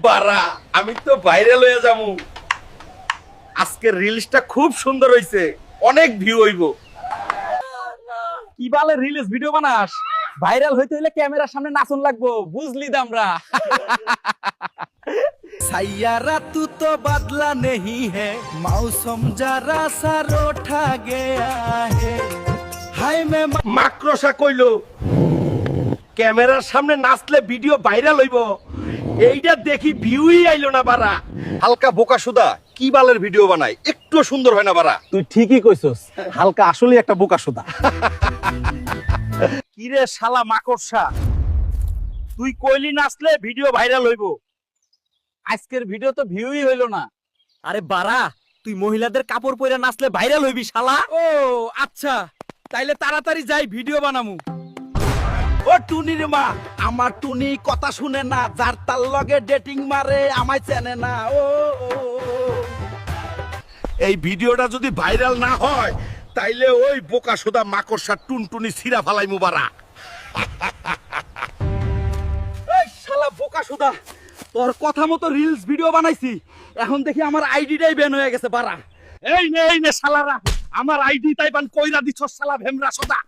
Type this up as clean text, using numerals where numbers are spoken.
বাড়া আমি তো ভাইরাল হয়ে যাবো। আজকের রিলসটা খুব সুন্দর হইছে, অনেক ভিউ হইব। কি বালে রিলস ভিডিও বানাস? ভাইরাল হইতে হইলে ক্যামেরার সামনে নাচন লাগবো, বুঝলি দামরা। सैयारा तू तो बदला नहीं है, मौसम जरा सा रोठा गया है। हाय मैं মাকড়সা কইলো ক্যামেরার সামনে নাচলে ভিডিও ভাইরাল হইব, এইটা দেখি ভিউই আইলো না বাড়া। হালকা বোকা সুদা কি বালের ভিডিও বানায়, একটু সুন্দর হয় না বাড়া। তুই ঠিকই কইছস, হালকা আসলেই একটা বোকা সুদা। কিরে শালা মাকড়সা, তুই কইলি নাচলে ভিডিও ভাইরাল হইব, আজকের ভিডিও তো ভিউই হইলো না। আরে বাড়া, তুই মহিলাদের কাপড় পরে নাচলে ভাইরাল হইবি শালা। ও আচ্ছা, তাইলে তাড়াতাড়ি যাই ভিডিও বানামু। ও টুনির মা, আমার টুনি কথা শুনে না, যার তার লগে ডেটিং মারে আমায় চেনে না। ও এই ভিডিওটা যদি ভাইরাল না হয় তাইলে ওই বোকা সুদা মাকড়সা টুনটুনি ছিঁড়া ফালাই মুবারা। এই শালা বোকা সুদা, তোর কথা মতো রিলস ভিডিও বানাইছি, এখন দেখি আমার আইডিটাই ব্যান হয়ে গেছে বাড়া। এই নে শালারা, আমার আইডি তাইবান কইরা দিছস শালা ভেমরা সুদা।